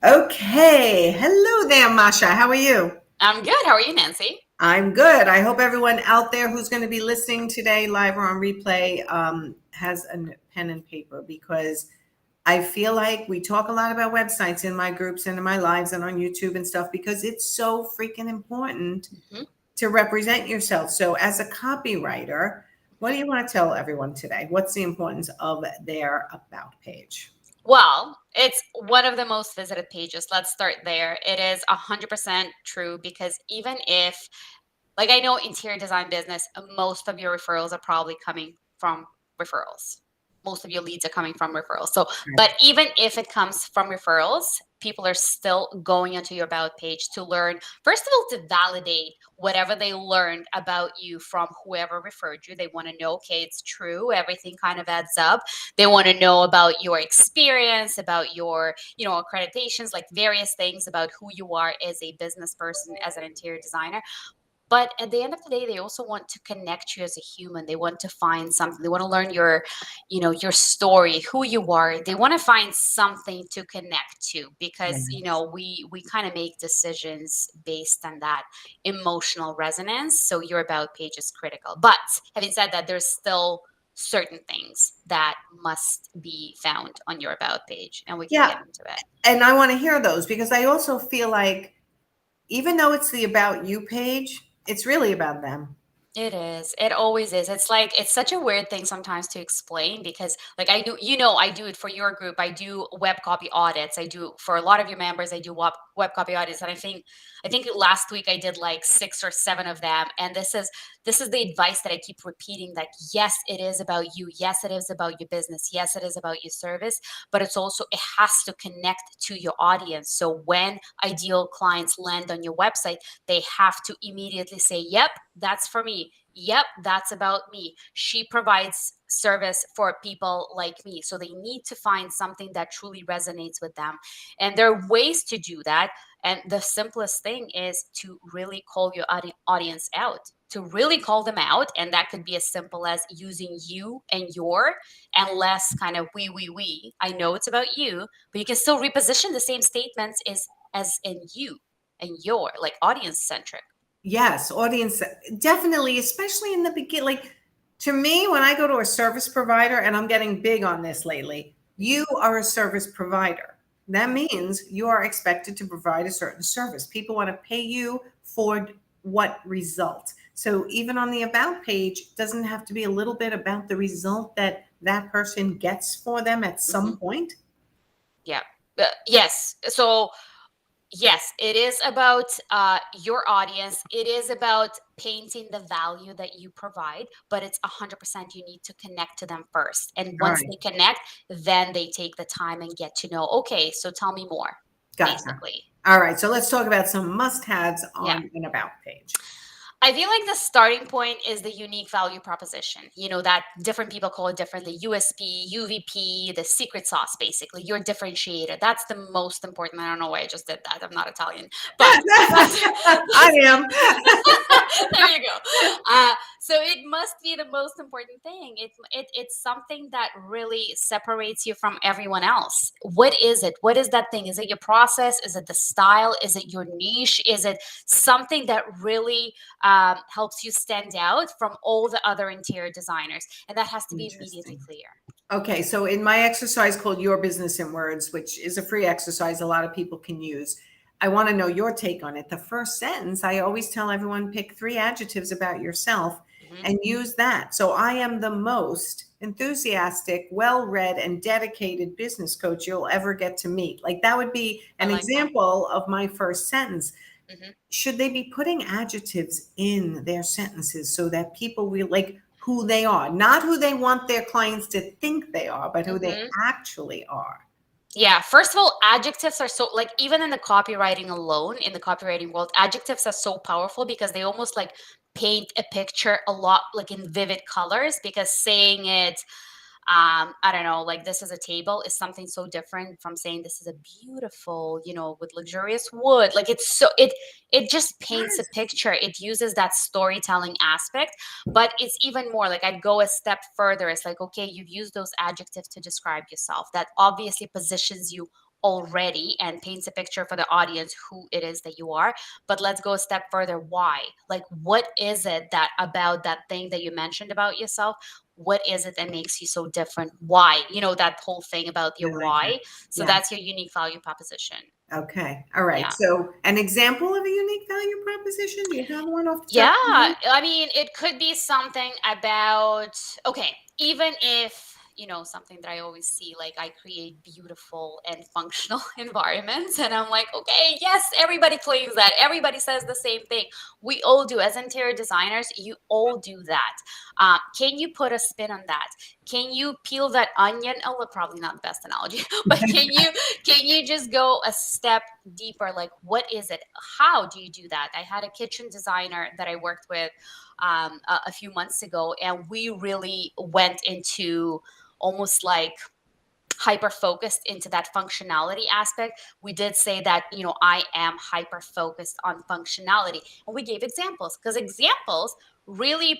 Okay. Hello there, Masha. How are you? I'm good. How are you, Nancy? I'm good. I hope everyone out there who's going to be listening today, live or on replay, has a pen and paper because I feel like we talk a lot about websites in my groups and in my lives and on YouTube and stuff because it's so freaking important hmm to represent yourself. So, as a copywriter, what do you want to tell everyone today? What's the importance of their about page? Well, it's one of the most visited pages. Let's start there. It is 100% true because even if, like, I know interior design business, most of your referrals are probably coming from referrals. Most of your leads are coming from referrals. So, but even if it comes from referrals, people are still going onto your about page to learn, first of all, to validate whatever they learned about you from whoever referred you. They want to know, okay, it's true, everything kind of adds up. They want to know about your experience, about your, accreditations, like various things about who you are as a business person, as an interior designer. But at the end of the day, they also want to connect you as a human. They want to find something. They want to learn your story, who you are. They want to find something to connect to because, Yes. we kind of make decisions based on that emotional resonance. So your about page is critical. But having said that, there's still certain things that must be found on your about page, and we can Yeah. get into it. And I want to hear those because I also feel like even though it's the About You page, it's really about them. It is. It always is. It's like it's such a weird thing sometimes to explain because like I do it for your group. I do web copy audits. I do for a lot of your members, I do web copy audits. And I think last week I did like 6 or 7 of them. And this is the advice that I keep repeating, that yes, it is about you. Yes, it is about your business. Yes, it is about your service, but it has to connect to your audience. So when ideal clients land on your website, they have to immediately say, yep, that's for me. Yep, that's about me. She provides service for people like me. So they need to find something that truly resonates with them. And there are ways to do that. And the simplest thing is to really call your audience out, to really call them out. And that could be as simple as using you and your, and less kind of we. I know it's about you, but you can still reposition the same statements as in you and your, like audience centric. Yes, audience definitely, especially in the beginning. Like to me, when I go to a service provider, and I'm getting big on this lately, you are a service provider. That means you are expected to provide a certain service. People want to pay you for what result. So even on the about page, it doesn't have to be a little bit about the result that that person gets for them at some Mhm. point. Yeah. Yes. So, yes, it is about your audience. It is about painting the value that you provide, but it's 100% you need to connect to them first. And All once right, they connect, then they take the time and get to know, okay, so tell me more, gotcha. basically. All right, so let's talk about some must-haves Yeah. on an about page. I feel like the starting point is the unique value proposition. That different people call it differently: USP, UVP, the secret sauce, basically, your differentiator. That's the most important. I don't know why I just did that. I'm not Italian, but that's, I am. there you go. So it must be the most important thing. It's something that really separates you from everyone else. What is it? What is that thing? Is it your process? Is it the style? Is it your niche? Is it something that really helps you stand out from all the other interior designers? And that has to be immediately Interesting. clear. Okay, so in my exercise called Your Business in Words, which is a free exercise a lot of people can use, I want to know your take on it. The first sentence, I always tell everyone pick 3 adjectives about yourself Mhm. and use that. So I am the most enthusiastic, well read, and dedicated business coach you'll ever get to meet. Like that would be I an like that. example of my first sentence. Mhm. Should they be putting adjectives in their sentences so that people will like who they are, not who they want their clients to think they are, but who they Mhm. actually are? Yeah, first of all, adjectives are so, like, even in the copywriting alone, in the copywriting world, adjectives are so powerful because they almost like paint a picture a lot, like in vivid colors, because saying it, I don't know, like this is a table is something so different from saying this is a beautiful, with luxurious wood. Like it just paints a Yes. picture. It uses that storytelling aspect, but it's even more like I'd go a step further. It's like, okay, you've used those adjectives to describe yourself. That obviously positions you already and paints a picture for the audience who it is that you are. But let's go a step further. Why? Like, what is it that about that thing that you mentioned about yourself? What is it that makes you so different? Why? That whole thing about I your like that. why. So Yeah. that's your unique value proposition. Okay. All right. Yeah. So an example of a unique value proposition? Do you have one off the top Yeah, of your head? I mean, it could be something about, okay, even if, something that I always see, like I create beautiful and functional environments. And I'm like, okay, yes, everybody claims that. Everybody says the same thing. We all do. As interior designers, you all do that. Can you put a spin on that? Can you peel that onion? Oh, well, probably not the best analogy, but can you just go a step deeper? Like, what is it? How do you do that? I had a kitchen designer that I worked with a few months ago, and we really went into almost like hyper focused into that functionality aspect. We did say that, I am hyper focused on functionality. And we gave examples, because examples really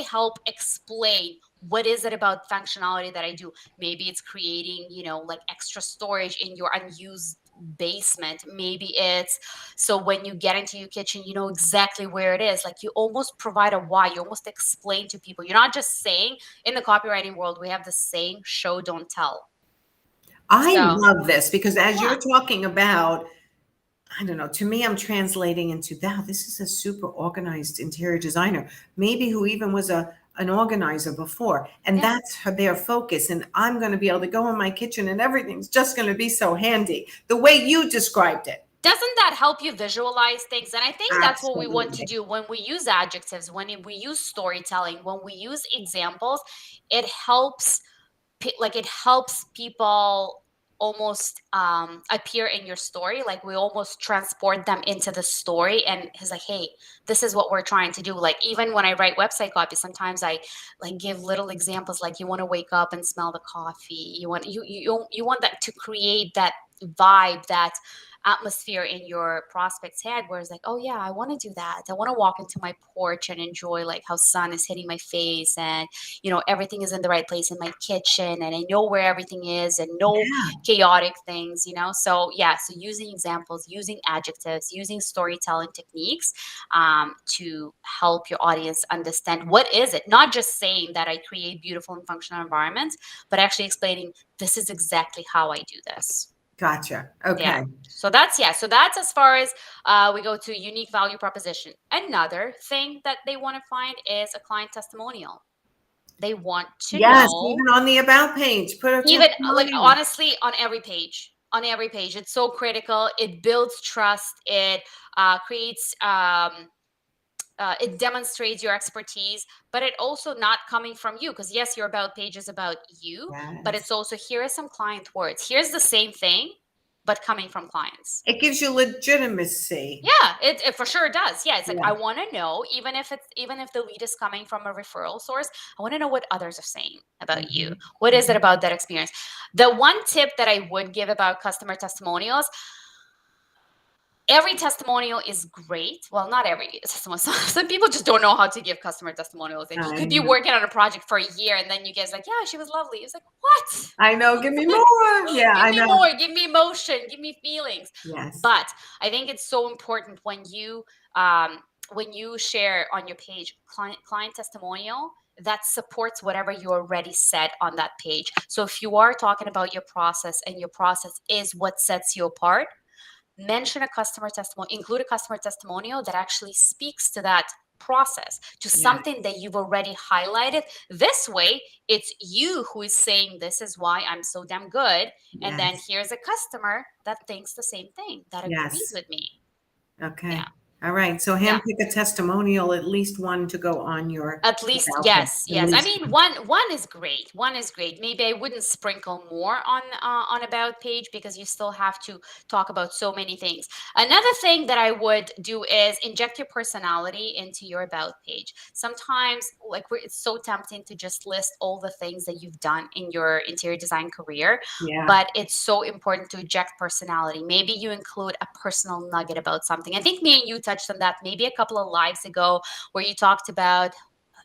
help explain what is it about functionality that I do. Maybe it's creating, like extra storage in your unused basement. Maybe it's so when you get into your kitchen, you know exactly where it is. Like, you almost provide a why. You almost explain to people. You're not just saying, in the copywriting world, we have the saying, show, don't tell. I So, love this because as yeah, you're talking about, I don't know, to me, I'm translating into that. This is a super organized interior designer, maybe who even was an organizer before. And yeah. that's their focus. And I'm going to be able to go in my kitchen and everything's just going to be so handy the way you described it. Doesn't that help you visualize things? And I think that's what we want to Absolutely. do when we use adjectives, when we use storytelling, when we use examples. It helps it helps people almost appear in your story. Like, we almost transport them into the story, and he's like, hey, this is what we're trying to do. Like, even when I write website copy, sometimes I like give little examples, like, you want to wake up and smell the coffee. You want that to create that vibe, that atmosphere in your prospect's head, where it's like, oh yeah, I want to do that. I want to walk into my porch and enjoy like how sun is hitting my face, and everything is in the right place in my kitchen, and I know where everything is, and no Yeah. chaotic things. So yeah, so using examples, using adjectives, using storytelling techniques, to help your audience understand what is it. Not just saying that I create beautiful and functional environments, but actually explaining, this is exactly how I do this. Gotcha. Yeah. Okay. So that's as far as we go to unique value proposition. Another thing that they want to find is a client testimonial. They want to Yes, know, even on the about page, put a even like testimonial. honestly, on every page, it's so critical. It builds trust. It creates, it demonstrates your expertise, but it also not coming from you, because yes, your about page is about you, but Yes. it's also, here are some client words. Here's the same thing, but coming from clients. It gives you legitimacy. Yeah, it for sure does. Yeah, it's like, Yeah. I want to know, even if the lead is coming from a referral source, I want to know what others are saying about you. Mhm. What is it Mhm. about that experience? The one tip that I would give about customer testimonials, every testimonial is great. Well, not every testimonial. Some people just don't know how to give customer testimonials. Like, you I could be know. working on a project for a year, and then you guys like, yeah, she was lovely. It's like, what? I know. Give me more. Yeah, Give I me know. more, give me emotion, give me feelings. Yes. But I think it's so important um, when you share on your page client testimonial that supports whatever you already said on that page. So if you are talking about your process, and your process is what sets you apart, mention a customer testimonial, include a customer testimonial that actually speaks to that process, to Yes. something that you've already highlighted. This way, it's you who is saying, this is why I'm so damn good. And then Yes. here's a customer that thinks the same thing, that agrees Yes. with me. Okay. Yeah. All right. So Yeah. handpick a testimonial, at least one to go on your At least, about page. yes, At yes. I least mean, one. one is great. One is great. Maybe I wouldn't sprinkle more on about page, because you still have to talk about so many things. Another thing that I would do is inject your personality into your about page. Sometimes, like, it's so tempting to just list all the things that you've done in your interior design career, Yeah. but it's so important to inject personality. Maybe you include a personal nugget about something. I think me and you touched on that maybe a couple of lives ago, where you talked about,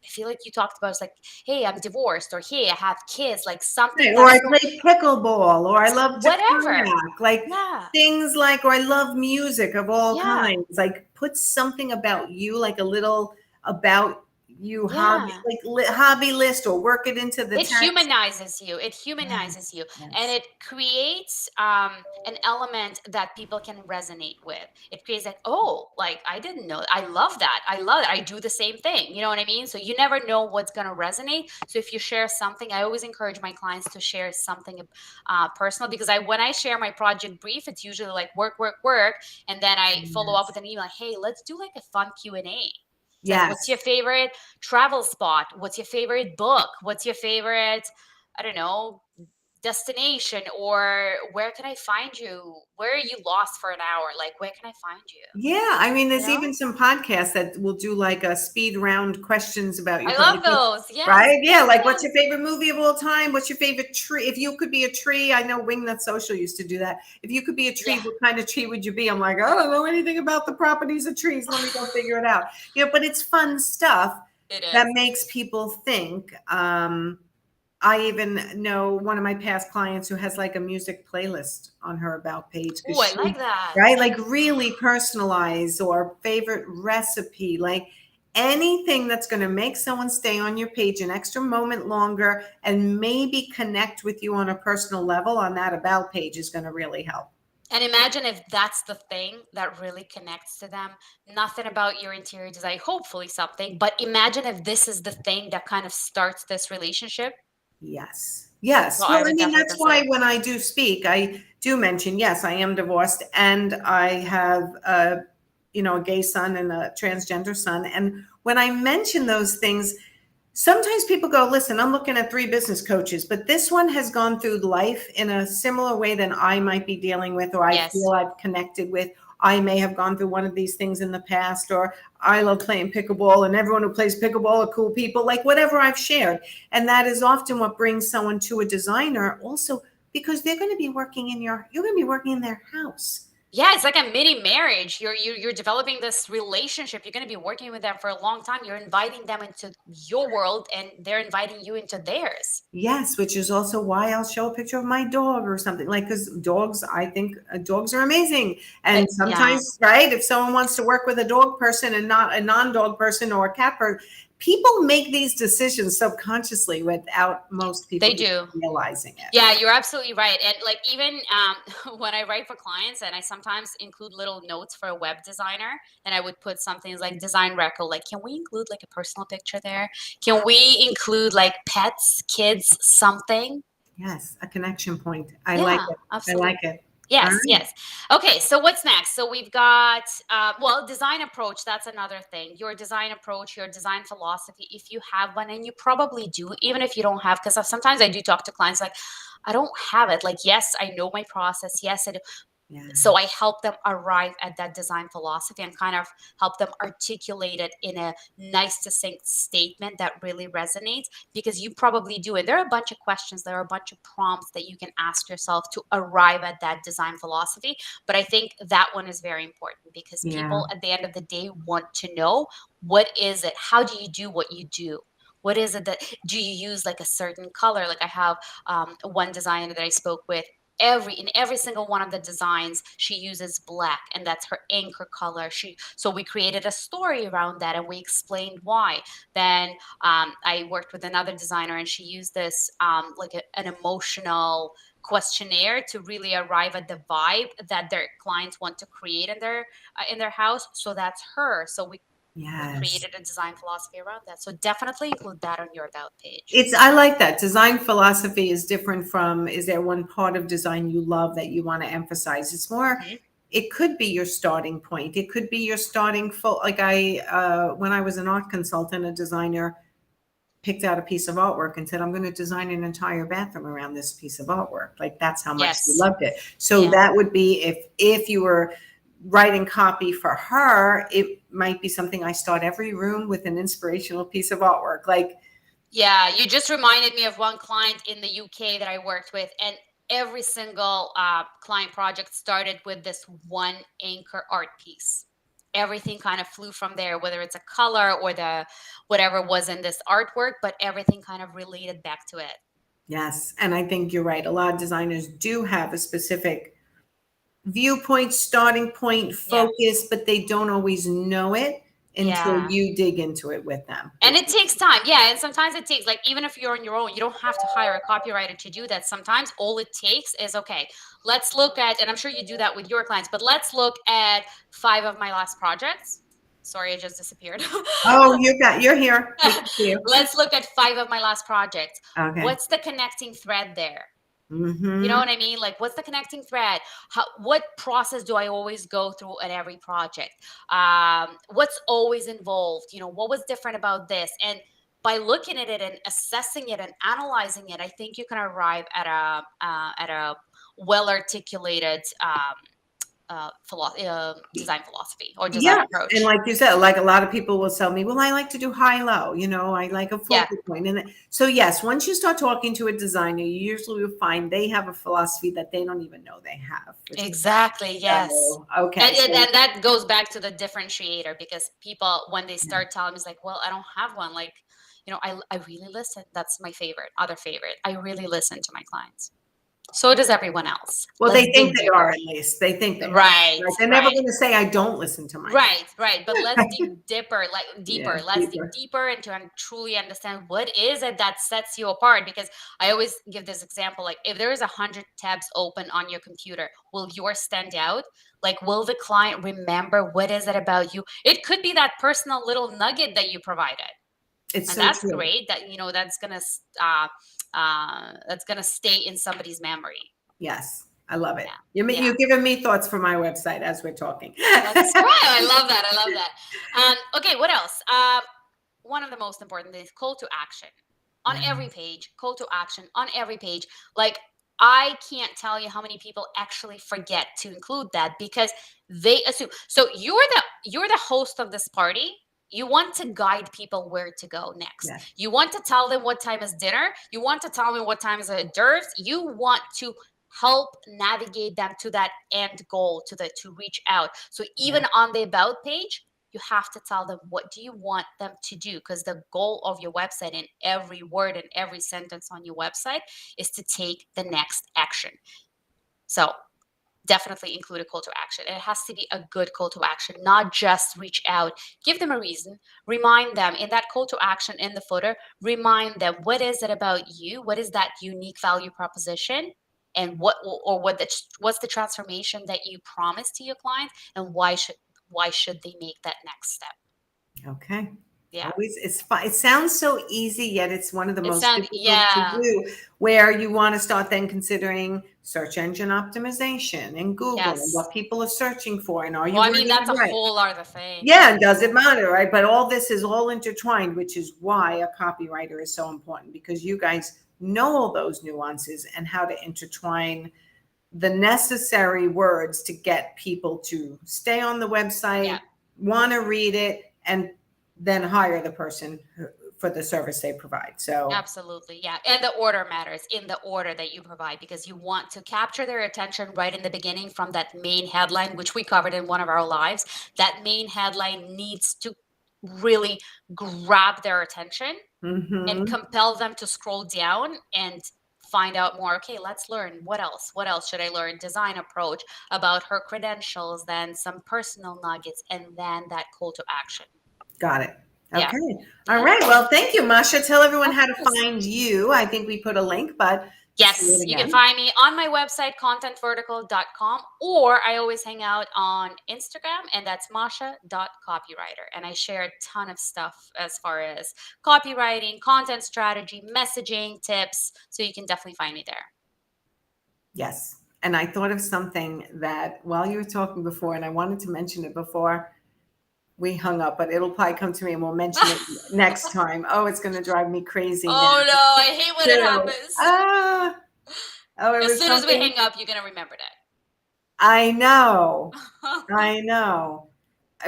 I feel like you talked about, it's like, hey, I'm divorced, or hey, I have kids, like something Right, or I that's so play pickleball, or I love to whatever. kayak, like Yeah. things like, or I love music of all Yeah. kinds. Like put something about you, like a little about you hobby, Yeah. like hobby list, or work it into the It text. humanizes you. It humanizes Yes, you, and yes, it creates an element that people can resonate with. It creates like, oh, like I didn't know. I love that. I love it. I do the same thing. You know what I mean? So you never know what's going to resonate. So if you share something, I always encourage my clients to share something personal, because when I share my project brief, it's usually like work, work, work, and then I follow up yes, with an email like, hey, let's do like a fun Q&A. It's like, what's your yes. favorite travel spot? What's your favorite book? What's your favorite, I don't know, destination? Or where can I find you? Where are you lost for an hour? Like, where can I find you? Yeah, I mean, You there's know? even some podcasts that will do like a speed round questions about your I like love those. Yes. right? Yeah, like what's Yes. your favorite movie of all time? What's your favorite tree? If you could be a tree, I know Wingnut Social used to do that. If you could be a tree, Yeah, what kind of tree would you be? I'm like, I don't know anything about the properties of trees. Let me go figure it out. But it's fun stuff it that is. makes people think. I even know one of my past clients who has like a music playlist on her about page because Oh, I like she, that. right, like really personalized, or favorite recipe, like anything that's going to make someone stay on your page an extra moment longer and maybe connect with you on a personal level on that about page is going to really help. And imagine if that's the thing that really connects to them. Nothing about your interior design, hopefully something, but imagine if this is the thing that kind of starts this relationship. Yes. Well, Yes. I Well, I would mean, definitely that's why consider. when I do speak, I do mention, yes, I am divorced and I have a gay son and a transgender son. And when I mention those things, sometimes people go, listen, I'm looking at 3 business coaches, but this one has gone through life in a similar way than I might be dealing with, or I feel Yes. I've connected with. I may have gone through one of these things in the past, or I love playing pickleball and everyone who plays pickleball are cool people, like whatever I've shared. And that is often what brings someone to a designer also, because they're going to be working you're going to be working in their house. Yeah, it's like a mini marriage. You're developing this relationship. You're going to be working with them for a long time. You're inviting them into your world, and they're inviting you into theirs. Yes, which is also why I'll show a picture of my dog or something, like, because dogs, I think dogs are amazing. And Yeah. sometimes, right, if someone wants to work with a dog person and not a non-dog person or a cat person, people make these decisions subconsciously without most people They even do. realizing it. Yeah, you're absolutely right. And like, even when I write for clients, and I sometimes include little notes for a web designer, and I would put something like design record, like, can we include like a personal picture there? Can we include like pets, kids, something? Yes, a connection point. I like Yeah, it. I like absolutely. it. All Yes, right. yes. Okay, so what's next? So we've got, well, design approach. That's another thing. Your design approach, your design philosophy, if you have one, and you probably do, even if you don't have, because sometimes I do talk to clients like, I don't have it. Like, yes, I know my process. Yes, I do. So Yeah. I help them arrive at that design philosophy and kind of help them articulate it in a nice, succinct statement that really resonates, because you probably do. And there are a bunch of questions, there are a bunch of prompts that you can ask yourself to arrive at that design philosophy. But I think that one is very important, because Yeah. people at the end of the day want to know, what is it? How do you do what you do? What is it that, do you use like a certain color? Like, I have one designer that I spoke with, in every single one of the designs she uses black, and that's her anchor color. So we created a story around that, and we explained why. Then I worked with another designer, and she used this like an emotional questionnaire to really arrive at the vibe that their clients want to create in their house. So that's her. So we Yes. created a design philosophy around that. So definitely include that on your about page. I like that. Design philosophy is different from, is there one part of design you love that you want to emphasize? It's more, Mhm. it could be your starting point. It could be your starting full, like when I was an art consultant, a designer picked out a piece of artwork and said, I'm going to design an entire bathroom around this piece of artwork. Like that's how much she Yes. loved it. So Yeah. that would be, if you were writing copy for her, it might be something, I start every room with an inspirational piece of artwork. Like, Yeah, you just reminded me of one client in the UK that I worked with, and every single client project started with this one anchor art piece. everything kind of flew from there, whether it's a color or the whatever was in this artwork, but everything kind of related back to it. Yes. And I think you're right. A lot of designers do have a specific viewpoint, starting point, Yeah. focus, but they don't always know it until Yeah. you dig into it with them. And it takes time. Yeah. And sometimes it takes, like, even if you're on your own, you don't have to hire a copywriter to do that. Sometimes all it takes is, okay, let's look at, and I'm sure you do that with your clients, but let's look at 5 of my last projects. Sorry, I just disappeared. Oh, you're here. We can see you. Let's look at 5 of my last projects. Okay. What's the connecting thread there? Mm-hmm. You know what I mean? Like, what's the connecting thread? What process do I always go through at every project? What's always involved? You know, what was different about this? And by looking at it and assessing it and analyzing it, I think you can arrive at a well articulated design philosophy or design Yeah. approach. And like you said, like a lot of people will tell me, well, I like to do high-low, I like a Yeah. focal point. And so yes, once you start talking to a designer, you usually will find they have a philosophy that they don't even know they have. Exactly. Yes. Okay. And that goes back to the differentiator, because people, when they start telling me, it's like, well, I don't have one. Like, I really listen. That's my other favorite. I really listen to my clients. So does everyone else. Well, Let's they think dig they are, deeper. at least. They think they are. Right. They're never going to say, I don't listen to my Right. But let's dig deeper, deeper. Yeah, Let's deeper. dig deeper and to truly understand what is it that sets you apart. Because I always give this example, like, if there is 100 tabs open on your computer, will yours stand out? Like, will the client remember what is it about you? It could be that personal little nugget that you provided. It's And so that's true. great that, that's gonna stay in somebody's memory. Yes. I love it. Yeah. You're giving me thoughts for my website as we're talking. That's right. I love that. Okay, what else? One of the most important things, call to action. On every page, call to action on every page. Like, I can't tell you how many people actually forget to include that because they assume. So you're the host of this party. You want to guide people where to go next. Yeah. You want to tell them what time is dinner. You want to tell them what time is hors d'oeuvres. You want to help navigate them to that end goal, to reach out. So even on the about page, you have to tell them, what do you want them to do? Because the goal of your website, and every word and every sentence on your website, is to take the next action. So definitely include a call to action. It has to be a good call to action, not just reach out. Give them a reason. Remind them in that call to action in the footer. Remind them, what is it about you? What is that unique value proposition? And what's the transformation that you promise to your clients? And why should they make that next step? Okay. Yeah. Always, it's fun. It sounds so easy, yet it's one of the most difficult Yeah. to do, where you want to start then considering search engine optimization and Google and Yes. what people are searching for. And are you Well, I mean, wording that's it a right? whole other thing. Yeah, and does it matter, right? But all this is all intertwined, which is why a copywriter is so important, because you guys know all those nuances and how to intertwine the necessary words to get people to stay on the website, Yeah. want to read it, and then hire the person for the service they provide. So Absolutely. Yeah. And the order matters, in the order that you provide, because you want to capture their attention right in the beginning from that main headline, which we covered in one of our lives. That main headline needs to really grab their attention and compel them to scroll down and find out more. Okay, let's learn. What else should I learn? Design approach, about her credentials, then some personal nuggets, and then that call to action. got it. Yeah. Okay. All right. Well, thank you, Masha. Tell everyone how to Of course. find you. I think we put a link, but Yes, say it you can again. find me on my website, contentvertical.com, or I always hang out on Instagram, and that's masha.copywriter. And I share a ton of stuff as far as copywriting, content strategy, messaging tips. So you can definitely find me there. Yes. And I thought of something that while you were talking before, and I wanted to mention it before we hung up, but it'll probably come to me and we'll mention it next time. Oh, it's going to drive me crazy. Oh, no, I hate when it happens. As soon as we hang up, you're going to remember that. I know. I know.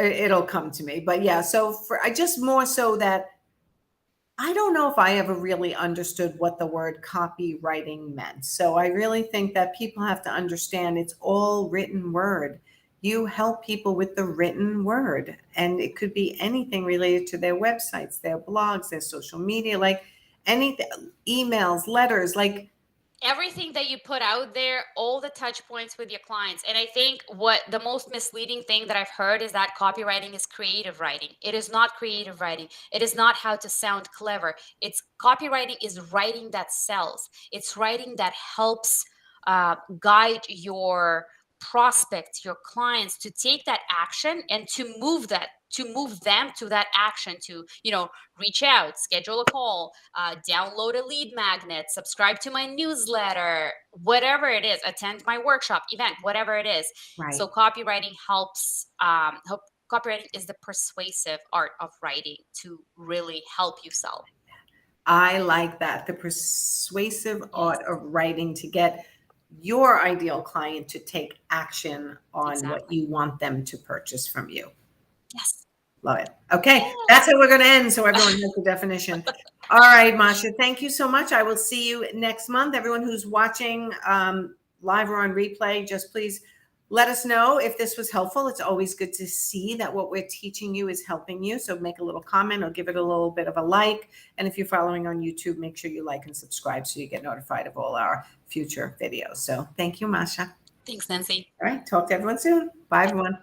It'll come to me. But yeah, so I just more so that I don't know if I ever really understood what the word copywriting meant. So I really think that people have to understand it's all written word. You help people with the written word, and it could be anything related to their websites, their blogs, their social media, like anything, emails, letters, like everything that you put out there, all the touch points with your clients. And I think what the most misleading thing that I've heard is that copywriting is creative writing. It is not creative writing. It is not how to sound clever. It's copywriting is writing that sells. It's writing that helps guide your prospects, your clients to take that action and to move them to that action, to reach out, schedule a call, download a lead magnet, subscribe to my newsletter, whatever it is, attend my workshop, event, whatever it is. right. So copywriting helps. Copywriting is the persuasive art of writing to really help you sell. I like that. The persuasive Yes. art of writing to get your ideal client to take action on what Exactly. you want them to purchase from you. Yes. Love it. Okay, Yes. that's how we're going to end, so everyone has the definition. All right, Masha, thank you so much. I will see you next month. Everyone who's watching live or on replay, just please let us know if this was helpful. It's always good to see that what we're teaching you is helping you. So make a little comment or give it a little bit of a like. And if you're following on YouTube, make sure you like and subscribe so you get notified of all our future videos. So thank you, Masha. Thanks, Nancy. All right, talk to everyone soon. Bye, everyone.